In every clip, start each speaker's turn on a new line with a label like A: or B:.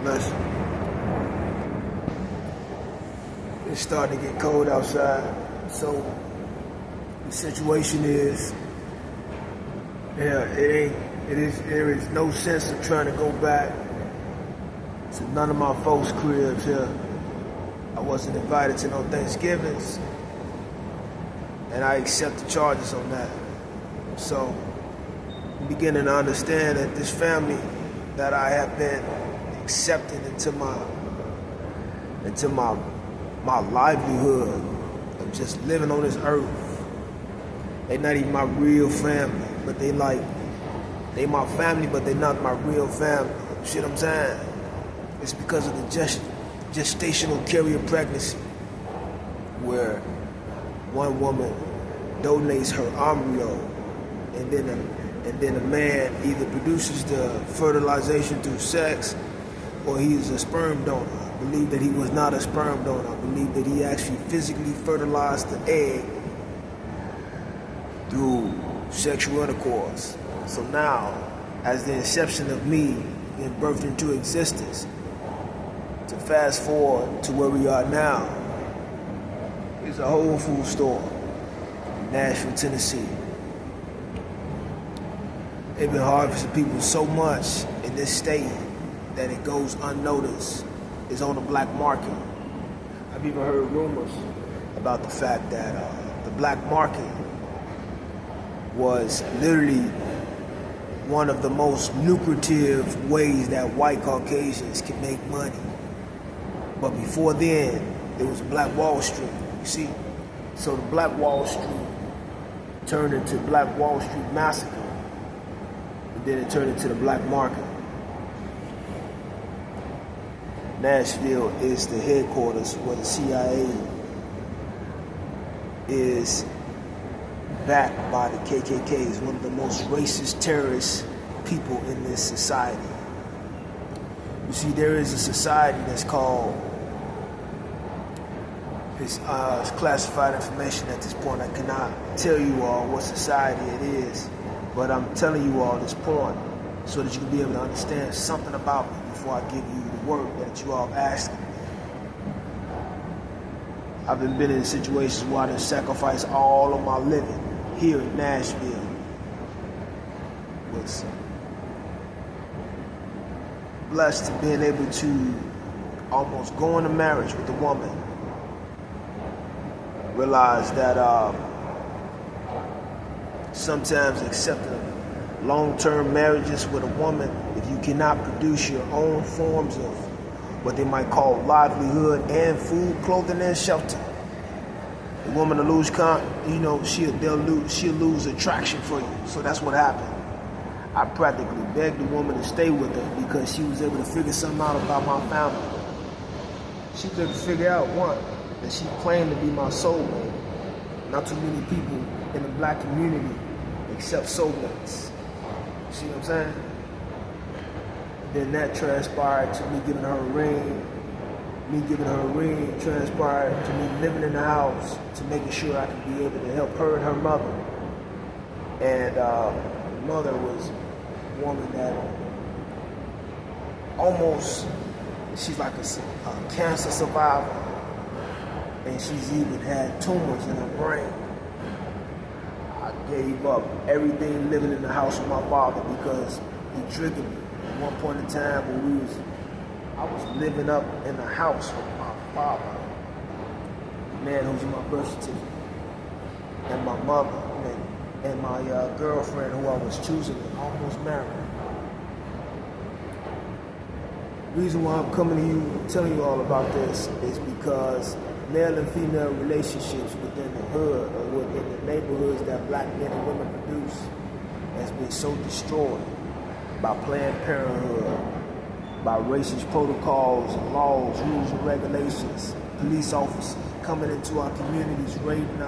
A: bless you. It's starting to get cold outside, so the situation is, there is no sense of trying to go back to none of my folks' cribs here. I wasn't invited to no Thanksgivings, and I accept the charges on that. So I'm beginning to understand that this family that I have been accepting into my livelihood of just living on this earth, they not even my real family, but they my family, but they not my real family. You see what I'm saying? It's because of the gestational carrier pregnancy, where one woman donates her embryo, and then a man either produces the fertilization through sex, or he is a sperm donor. I believe that he was not a sperm donor. I believe that he actually physically fertilized the egg through sexual intercourse. So now, as the inception of me being birthed into existence, to fast forward to where we are now, is a Whole Food store in Nashville, Tennessee. They've been harvesting people so much in this state that it goes unnoticed. It's on the black market. I've even heard rumors about the fact that the black market was literally one of the most lucrative ways that white Caucasians can make money. But before then, there was Black Wall Street, you see? So the Black Wall Street turned into Black Wall Street Massacre, and then it turned into the black market. Nashville is the headquarters where the CIA is backed by the KKK. Is one of the most racist terrorist people in this society. You see, there is a society that's called, it's classified information at this point. I cannot tell you all what society it is, but I'm telling you all this point so that you can be able to understand something about me before I give you the word that you all asked me. I've been in situations where I done sacrificed all of my living here in Nashville. Was blessed to being able to almost go into marriage with a woman. Realize that sometimes accepting long-term marriages with a woman, if you cannot produce your own forms of what they might call livelihood and food, clothing, and shelter, the woman will lose she'll lose attraction for you. So that's what happened. I practically begged the woman to stay with her because she was able to figure something out about my family. She was able to figure out, one, that she claimed to be my soulmate. Not too many people in the black community accept soulmates. See what I'm saying? Then that transpired to me giving her a ring. Me giving her a ring transpired to me living in the house, to making sure I could be able to help her and her mother. And the mother was a woman that she's like a cancer survivor. And she's even had tumors in her brain. I gave up everything living in the house with my father because he triggered me. At one point in time when I was living up in the house with my father, the man who's in my birth certificate, and my mother, and my girlfriend who I was choosing and almost married. The reason why I'm coming to you, telling you all about this, is because male and female relationships within the hood or within the neighborhoods that black men and women produce has been so destroyed by Planned Parenthood, by racist protocols and laws, rules and regulations, police officers coming into our communities, raiding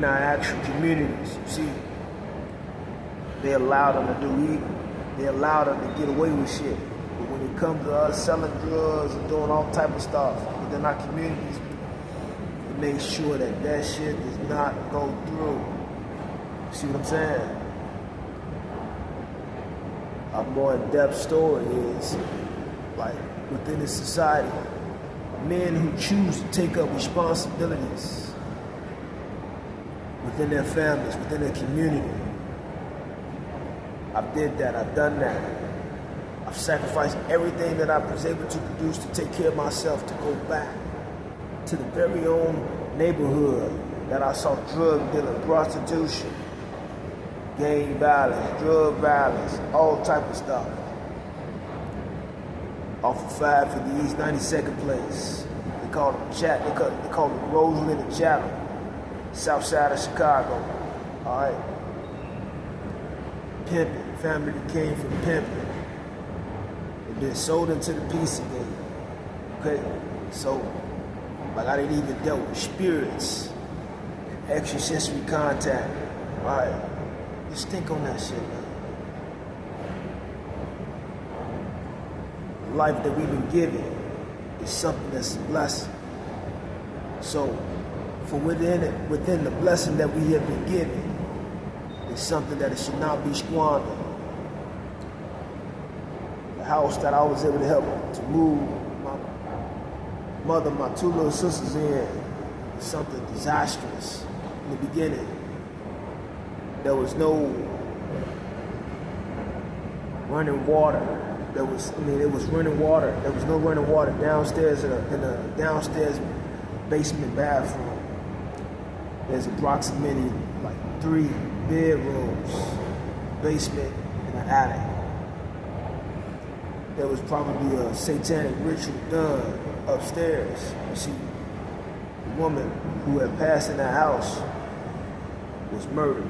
A: our actual communities. You see, they allow them to do evil. They allow them to get away with shit. But when it comes to us selling drugs and doing all type of stuff within our communities, it makes sure that that shit does not go through. See what I'm saying? A more in-depth story is like within this society, men who choose to take up responsibilities within their families, within their community. I've did that, I've done that. I've sacrificed everything that I was able to produce to take care of myself, to go back to the very own neighborhood that I saw drug dealing, prostitution, gang violence, drug violence, all type of stuff. Off of 550 East 92nd place. They call it Roseland and Chatham, south side of Chicago. All right. Pimping, family that came from pimping. They've been sold into the pizza game. Okay, so like I didn't even dealt with spirits, extrasensory contact. All right, just think on that shit, man. The life that we've been given is something that's a blessing. So, for within the blessing that we have been given, is something that it should not be squandered. The house that I was able to help to move my mother, my two little sisters in, is something disastrous. In the beginning, there was no running water. It was running water. There was no running water downstairs in a downstairs basement bathroom. There's approximately like 3 bedrooms, basement, and an attic. There was probably a satanic ritual done upstairs. You see, the woman who had passed in that house was murdered,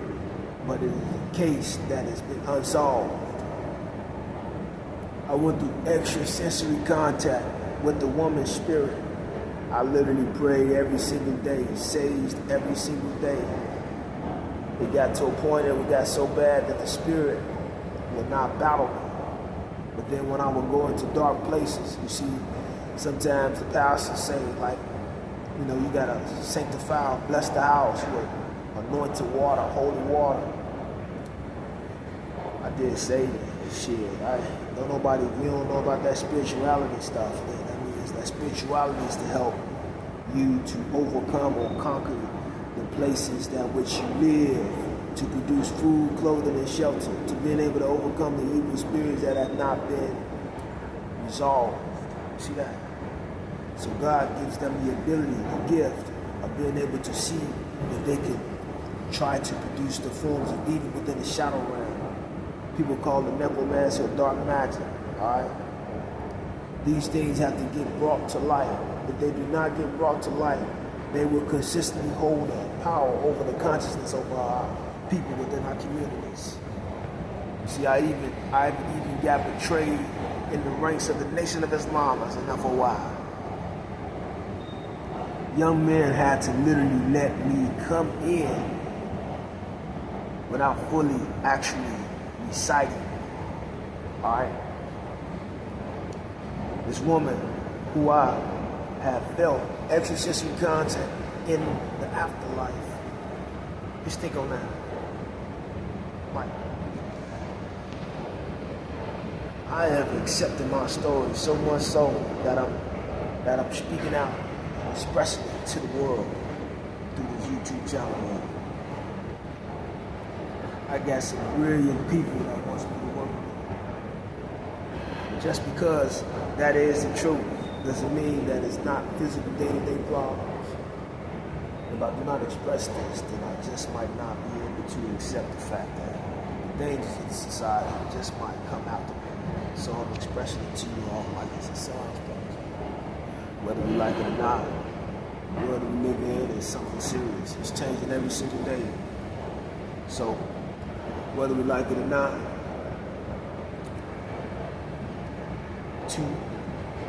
A: but it is a case that has been unsolved. I went through extrasensory contact with the woman's spirit. I literally prayed every single day, saged every single day. It got to a point that we got so bad that the spirit would not battle me. But then when I would go into dark places, you see, sometimes the pastors say, like, you know, you gotta sanctify and bless the house with anointed water, holy water. I did say that. Shit, you don't know about that spirituality stuff, then that means that spirituality is to help you to overcome or conquer the places that which you live, to produce food, clothing, and shelter, to being able to overcome the evil spirits that have not been resolved. See that? So God gives them the ability, the gift of being able to see if they can try to produce the forms of evil within the shadow realm. People call the necromancy or dark magic, all right? These things have to get brought to light. If they do not get brought to light, they will consistently hold a power over the consciousness of our people within our communities. See, I even got betrayed in the ranks of the Nation of Islam as enough for a while. Young men had to literally let me come in without fully actually reciting. All right. This woman who I have felt extrasensory contact in the afterlife. Just think on that. Like, I have accepted my story so much so that I'm speaking out, expressing it to the world through this YouTube channel. I got some brilliant people that wants me to work with. Just because that is the truth doesn't mean that it's not physical day-to-day problems. If I do not express this, then I just might not be able to accept the fact that the dangers of society just might come out to me. So I'm expressing it to you all like it's a science project. Whether we like it or not, the world we live in is something serious. It's changing every single day. So whether we like it or not, to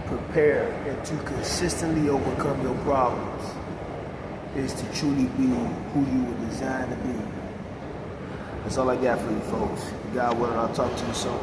A: prepare and to consistently overcome your problems is to truly be who you were designed to be. That's all I got for you folks. God willing, I'll talk to you soon.